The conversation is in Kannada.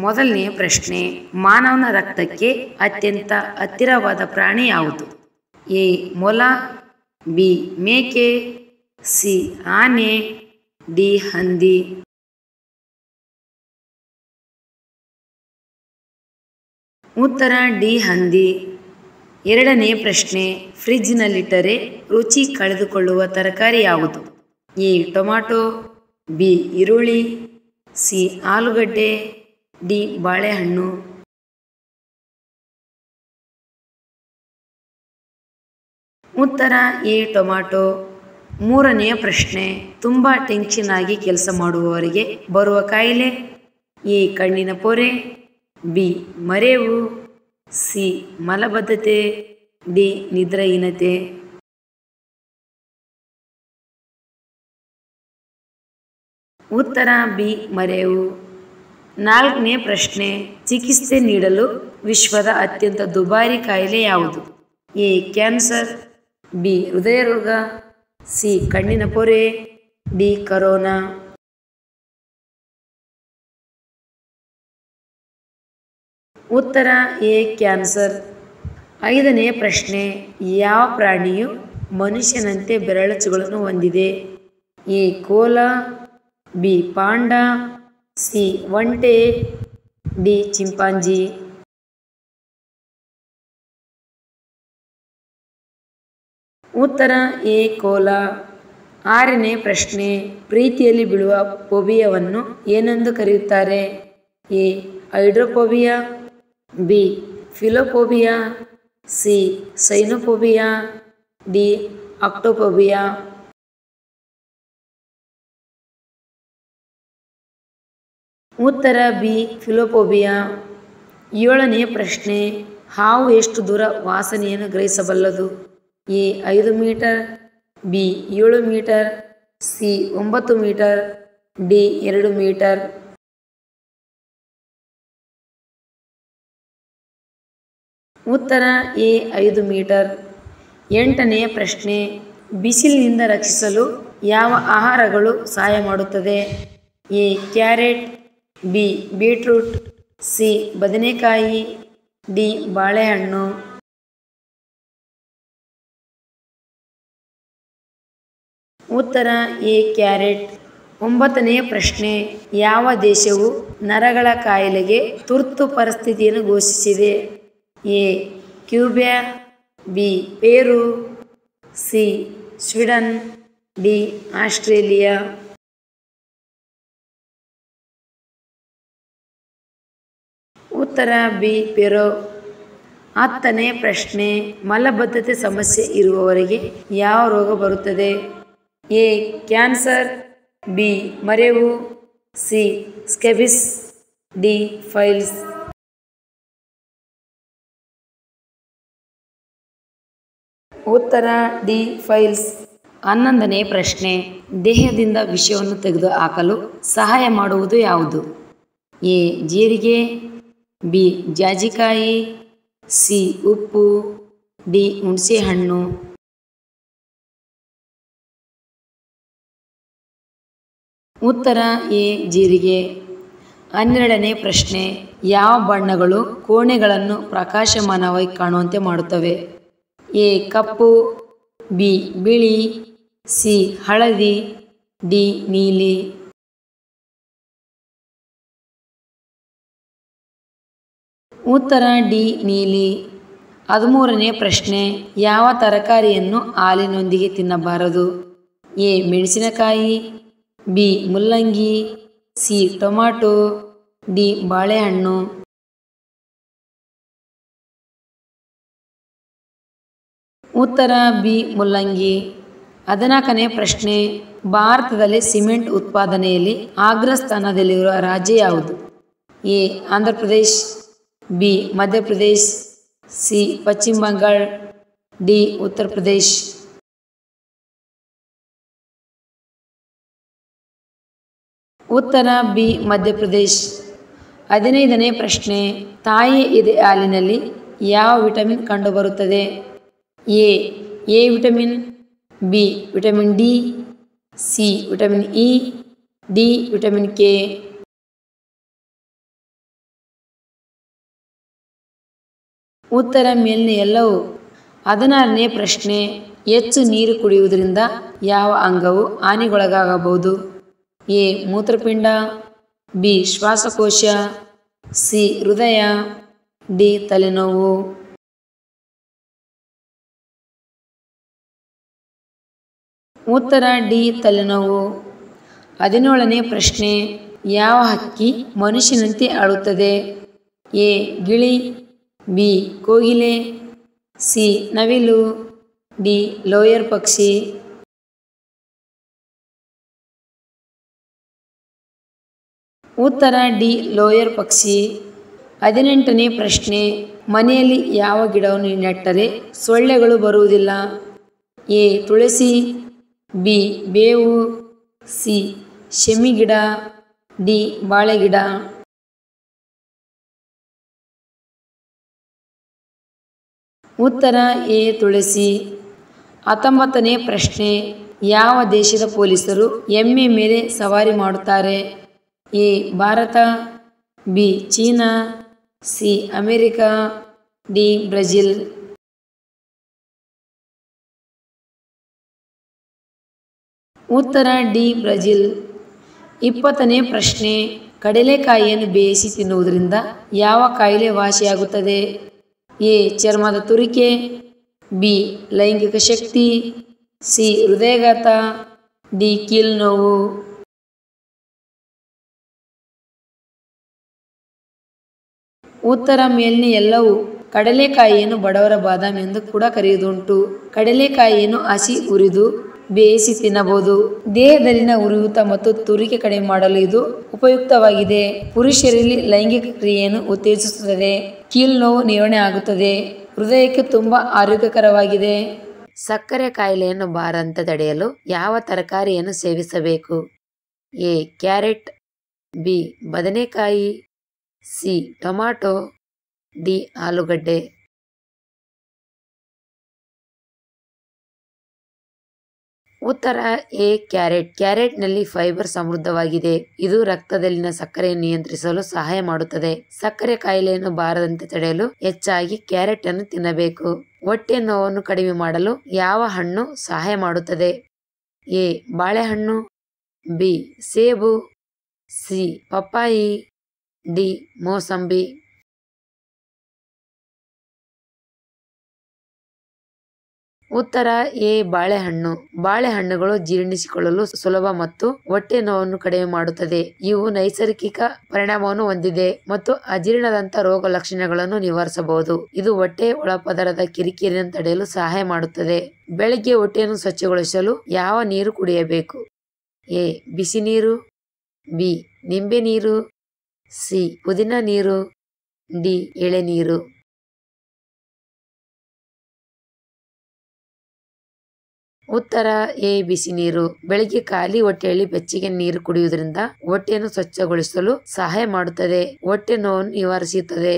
ಮೊದಲನೆಯ ಪ್ರಶ್ನೆ, ಮಾನವನ ರಕ್ತಕ್ಕೆ ಅತ್ಯಂತ ಹತ್ತಿರವಾದ ಪ್ರಾಣಿ ಯಾವುದು? ಎ ಮೊಲ, ಬಿ ಮೇಕೆ, ಸಿ ಆನೆ, ಡಿ ಹಂದಿ. ಉತ್ತರ ಡಿ ಹಂದಿ. ಎರಡನೆಯ ಪ್ರಶ್ನೆ, ಫ್ರಿಜ್ನಲ್ಲಿಟ್ಟರೆ ರುಚಿ ಕಳೆದುಕೊಳ್ಳುವ ತರಕಾರಿ ಯಾವುದು? ಎ ಟೊಮ್ಯಾಟೊ, ಬಿ ಈರುಳ್ಳಿ, ಸಿ ಆಲೂಗಡ್ಡೆ, ಡಿ ಬಾಳೆಹಣ್ಣು. ಉತ್ತರ ಎ ಟೊಮ್ಯಾಟೊ. ಮೂರನೆಯ ಪ್ರಶ್ನೆ, ತುಂಬ ಟೆನ್ಷನ್ ಆಗಿ ಕೆಲಸ ಮಾಡುವವರಿಗೆ ಬರುವ ಕಾಯಿಲೆ? ಎ ಕಣ್ಣಿನ ಪೊರೆ, ಬಿ ಮರೆವು, ಸಿ ಮಲಬದ್ಧತೆ, ಡಿ ನಿದ್ರಾಹೀನತೆ. ಉತ್ತರ ಬಿ ಮರೆವು. ನಾಲ್ಕನೇ ಪ್ರಶ್ನೆ, ಚಿಕಿತ್ಸೆ ನೀಡಲು ವಿಶ್ವದ ಅತ್ಯಂತ ದುಬಾರಿ ಕಾಯಿಲೆ ಯಾವುದು? ಎ ಕ್ಯಾನ್ಸರ್, ಬಿ ಹೃದಯ ರೋಗ, ಸಿ ಕಣ್ಣಿನ ಪೊರೆ, ಡಿ ಕರೋನಾ. ಉತ್ತರ ಎ ಕ್ಯಾನ್ಸರ್. ಐದನೆಯ ಪ್ರಶ್ನೆ, ಯಾವ ಪ್ರಾಣಿಯು ಮನುಷ್ಯನಂತೆ ಬೆರಳಚ್ಚುಗಳನ್ನು ಹೊಂದಿದೆ? A koala, B panda, C ಒಂಟೆ, ಡಿ ಚಿಂಪಾಂಜಿ. ಉತ್ತರ ಎ ಕೋಲ. ಆರನೇ ಪ್ರಶ್ನೆ, ಪ್ರೀತಿಯಲ್ಲಿ ಬೀಳುವ ಫೋಬಿಯಾವನ್ನು ಏನೆಂದು ಕರೆಯುತ್ತಾರೆ? A hydrophobia, B philophobia, C cynophobia, D octophobia. ಉತ್ತರ ಬಿ ಫಿಲೋಫೋಬಿಯಾ. ಏಳನೆಯ ಪ್ರಶ್ನೆ, ಹಾವು ಎಷ್ಟು ದೂರ ವಾಸನೆಯನ್ನು ಗ್ರಹಿಸಬಲ್ಲದು? A 5 metre, B 7 metre, C 9 metre, D 2 metre. ಉತ್ತರ ಎ 5 ಮೀಟರ್. ಎಂಟನೆಯ ಪ್ರಶ್ನೆ, ಬಿಸಿಲಿನಿಂದ ರಕ್ಷಿಸಲು ಯಾವ ಆಹಾರಗಳು ಸಹಾಯ ಮಾಡುತ್ತದೆ? A carrot, B beetroot, C ಬದನೆಕಾಯಿ, ಡಿ ಬಾಳೆಹಣ್ಣು. ಉತ್ತರ ಎ ಕ್ಯಾರೆಟ್. ಒಂಬತ್ತನೆಯ ಪ್ರಶ್ನೆ, ಯಾವ ದೇಶವು ನರಗಳ ಕಾಯಿಲೆಗೆ ತುರ್ತು ಪರಿಸ್ಥಿತಿಯನ್ನು ಘೋಷಿಸಿದೆ? A Cuba, B Peru, C Sweden, D Australia. ಉತ್ತರ ಬಿ ಪೆರು. ಹತ್ತನೇ ಪ್ರಶ್ನೆ, ಮಲಬದ್ಧತೆ ಸಮಸ್ಯೆ ಇರುವವರಿಗೆ ಯಾವ ರೋಗ ಬರುತ್ತದೆ? ಎ ಕ್ಯಾನ್ಸರ್, ಬಿ ಮರೆವು, ಸಿ ಸ್ಕೆಬಿಸ್, ಡಿ ಫೈಲ್ಸ್. ಉತ್ತರ ಡಿ ಫೈಲ್ಸ್. ಹನ್ನೊಂದನೇ ಪ್ರಶ್ನೆ, ದೇಹದಿಂದ ವಿಷವನ್ನು ತೆಗೆದುಹಾಕಲು ಸಹಾಯ ಮಾಡುವುದು ಯಾವುದು? ಎ ಜೀರಿಗೆ, ಬಿ ಜಾಜಿಕಾಯಿ, ಸಿ ಉಪ್ಪು, ಡಿ ಹುಣಸೆಹಣ್ಣು. ಉತ್ತರ ಎ ಜೀರಿಗೆ. ಹನ್ನೆರಡನೇ ಪ್ರಶ್ನೆ, ಯಾವ ಬಣ್ಣಗಳು ಕೋಣೆಗಳನ್ನು ಪ್ರಕಾಶಮಾನವಾಗಿ ಕಾಣುವಂತೆ ಮಾಡುತ್ತವೆ? ಎ ಕಪ್ಪು, ಬಿ ಬಿಳಿ, ಸಿ ಹಳದಿ, ಡಿ ನೀಲಿ. ಉತ್ತರ ಡಿ ನೀಲಿ. 13ನೇ ಪ್ರಶ್ನೆ, ಯಾವ ತರಕಾರಿಯನ್ನು ಹಾಲಿನೊಂದಿಗೆ ತಿನ್ನಬಾರದು? ಎ ಮೆಣಸಿನಕಾಯಿ, ಬಿ ಮುಲ್ಲಂಗಿ, ಸಿ ಟೊಮ್ಯಾಟೊ, ಡಿ ಬಾಳೆಹಣ್ಣು. ಉತ್ತರ ಬಿ ಮುಲ್ಲಂಗಿ. 14ನೇ ಪ್ರಶ್ನೆ, ಭಾರತದಲ್ಲಿ ಸಿಮೆಂಟ್ ಉತ್ಪಾದನೆಯಲ್ಲಿ ಅಗ್ರಸ್ಥಾನದಲ್ಲಿರುವ ರಾಜ್ಯ ಯಾವುದು? A Andhra Pradesh, B Madhya Pradesh, C ಪಶ್ಚಿಮ ಬಂಗಾಳ, ಡಿ ಉತ್ತರ ಪ್ರದೇಶ್. ಉತ್ತರ ಬಿ ಮಧ್ಯಪ್ರದೇಶ್. 15ನೇ ಪ್ರಶ್ನೆ, ತಾಯಿಯ ಎದೆ ಹಾಲಿನಲ್ಲಿ ಯಾವ ವಿಟಮಿನ್ ಕಂಡುಬರುತ್ತದೆ? A vitamin, B vitamin D, C vitamin E, D vitamin K. ಉತ್ತರ ಮೇಲಿನ ಎಲ್ಲವೂ. 16ನೇ ಪ್ರಶ್ನೆ, ಹೆಚ್ಚು ನೀರು ಕುಡಿಯುವುದರಿಂದ ಯಾವ ಅಂಗವು ಹಾನಿಗೊಳಗಾಗಬಹುದು? ಎ. ಮೂತ್ರಪಿಂಡ, ಬಿ. ಶ್ವಾಸಕೋಶ, ಸಿ. ಹೃದಯ, ಡಿ. ತಲೆನೋವು. ಉತ್ತರ ಡಿ. ತಲೆನೋವು. 17ನೇ ಪ್ರಶ್ನೆ, ಯಾವ ಹಕ್ಕಿ ಮನುಷ್ಯನಂತೆ ಆಡುತ್ತದೆ? ಎ. ಗಿಳಿ, ಬಿ. ಕೋಗಿಲೆ, ಸಿ. ನವಿಲು, ಡಿ. ಲೋಯರ್ ಪಕ್ಷಿ. ಉತ್ತರ ಡಿ. ಲೋಯರ್ ಪಕ್ಷಿ. 18ನೇ ಪ್ರಶ್ನೆ, ಮನೆಯಲ್ಲಿ ಯಾವ ಗಿಡವನ್ನು ನೆಟ್ಟರೆ ಸೊಳ್ಳೆಗಳು ಬರುವುದಿಲ್ಲ? ಎ. ತುಳಸಿ, ಬಿ. ಬೇವು, ಸಿ. ಶಮಿ ಗಿಡ, ಡಿ. ಬಾಳೆಗಿಡ. ಉತ್ತರ ಎ. ತುಳಸಿ. 19ನೇ ಪ್ರಶ್ನೆ, ಯಾವ ದೇಶದ ಪೊಲೀಸರು ಎಮ್ಮೆ ಮೇಲೆ ಸವಾರಿ ಮಾಡುತ್ತಾರೆ? A. Bharat, B. China, C. America, D. Brazil. ಉತ್ತರ ಡಿ. ಬ್ರೆಜಿಲ್. 20ನೇ ಪ್ರಶ್ನೆ, ಕಡಲೆಕಾಯಿಯನ್ನು ಬೇಯಿಸಿ ತಿನ್ನುವುದರಿಂದ ಯಾವ ಕಾಯಿಲೆ ವಾಸಿಯಾಗುತ್ತದೆ? ಎ. ಚರ್ಮದ ತುರಿಕೆ, ಬಿ. ಲೈಂಗಿಕ ಶಕ್ತಿ, ಸಿ. ಹೃದಯಾಘಾತ, ಡಿ. ಕೀಲು ನೋವು. ಉತ್ತರ ಮೇಲಿನ ಎಲ್ಲವೂ. ಕಡಲೆಕಾಯಿಯನ್ನು ಬಡವರ ಬಾದಾಮಿ ಎಂದು ಕೂಡ ಕರೆಯುವುದುಂಟು. ಕಡಲೆಕಾಯಿಯನ್ನು ಹಸಿ ಹುರಿದು ಬೇಯಿಸಿ ತಿನ್ನಬಹುದು. ದೇಹದಲ್ಲಿನ ಉರಿಯೂತ ಮತ್ತು ತುರಿಕೆ ಕಡಿಮೆ ಮಾಡಲು ಇದು ಉಪಯುಕ್ತವಾಗಿದೆ. ಪುರುಷರಲ್ಲಿ ಲೈಂಗಿಕ ಕ್ರಿಯೆಯನ್ನು ಉತ್ತೇಜಿಸುತ್ತದೆ. ಕೀಲು ನೋವು ನಿವಾರಣೆ ಆಗುತ್ತದೆ. ಹೃದಯಕ್ಕೆ ತುಂಬಾ ಆರೋಗ್ಯಕರವಾಗಿದೆ. ಸಕ್ಕರೆ ಕಾಯಿಲೆಯನ್ನು ಬಾರದಂತೆ ತಡೆಯಲು ಯಾವ ತರಕಾರಿಯನ್ನು ಸೇವಿಸಬೇಕು? ಎ. Carrot, B. ಬದನೆಕಾಯಿ, ಸಿ. Tomato, D. ಆಲೂಗಡ್ಡೆ. ಉತ್ತರ ಎ. ಕ್ಯಾರೆಟ್. ಕ್ಯಾರೆಟ್ನಲ್ಲಿ ಫೈಬರ್ ಸಮೃದ್ಧವಾಗಿದೆ. ಇದು ರಕ್ತದಲ್ಲಿನ ಸಕ್ಕರೆಯನ್ನು ನಿಯಂತ್ರಿಸಲು ಸಹಾಯ ಮಾಡುತ್ತದೆ. ಸಕ್ಕರೆ ಕಾಯಿಲೆಯನ್ನು ಬಾರದಂತೆ ತಡೆಯಲು ಹೆಚ್ಚಾಗಿ ಕ್ಯಾರೆಟ್ ಅನ್ನು ತಿನ್ನಬೇಕು. ಹೊಟ್ಟೆ ನೋವನ್ನು ಕಡಿಮೆ ಮಾಡಲು ಯಾವ ಹಣ್ಣು ಸಹಾಯ ಮಾಡುತ್ತದೆ? ಎ. ಬಾಳೆಹಣ್ಣು, ಬಿ. ಸೇಬು, ಸಿ. ಪಪ್ಪಾಯಿ, ಡಿ. ಮೋಸಂಬಿ. ಉತ್ತರ ಎ. ಬಾಳೆಹಣ್ಣು. ಬಾಳೆಹಣ್ಣುಗಳು ಜೀರ್ಣಿಸಿಕೊಳ್ಳಲು ಸುಲಭ ಮತ್ತು ಹೊಟ್ಟೆ ನೋವನ್ನು ಕಡಿಮೆ ಮಾಡುತ್ತದೆ. ಇವು ನೈಸರ್ಗಿಕ ಪರಿಣಾಮವನ್ನು ಹೊಂದಿದೆ ಮತ್ತು ಅಜೀರ್ಣದಂತ ರೋಗ ಲಕ್ಷಣಗಳನ್ನು ನಿವಾರಿಸಬಹುದು. ಇದು ಹೊಟ್ಟೆ ಒಳಪದರದ ಕಿರಿಕಿರಿಯನ್ನು ತಡೆಯಲು ಸಹಾಯ ಮಾಡುತ್ತದೆ. ಬೆಳಗ್ಗೆ ಹೊಟ್ಟೆಯನ್ನು ಸ್ವಚ್ಛಗೊಳಿಸಲು ಯಾವ ನೀರು ಕುಡಿಯಬೇಕು? ಎ. ಬಿಸಿ ನೀರು, ಬಿ. ನಿಂಬೆ ನೀರು, ಸಿ. ಪುದೀನ ನೀರು, ಡಿ. ಎಳೆನೀರು. ಉತ್ತರ ಎ. ಬಿಸಿ ನೀರು. ಬೆಳಿಗ್ಗೆ ಖಾಲಿ ಹೊಟ್ಟೆಯಲ್ಲಿ ಬೆಚ್ಚಗೆ ನೀರು ಕುಡಿಯುವುದರಿಂದ ಹೊಟ್ಟೆಯನ್ನು ಸ್ವಚ್ಛಗೊಳಿಸಲು ಸಹಾಯ ಮಾಡುತ್ತದೆ. ಹೊಟ್ಟೆ ನೋವನ್ನು ನಿವಾರಿಸುತ್ತದೆ.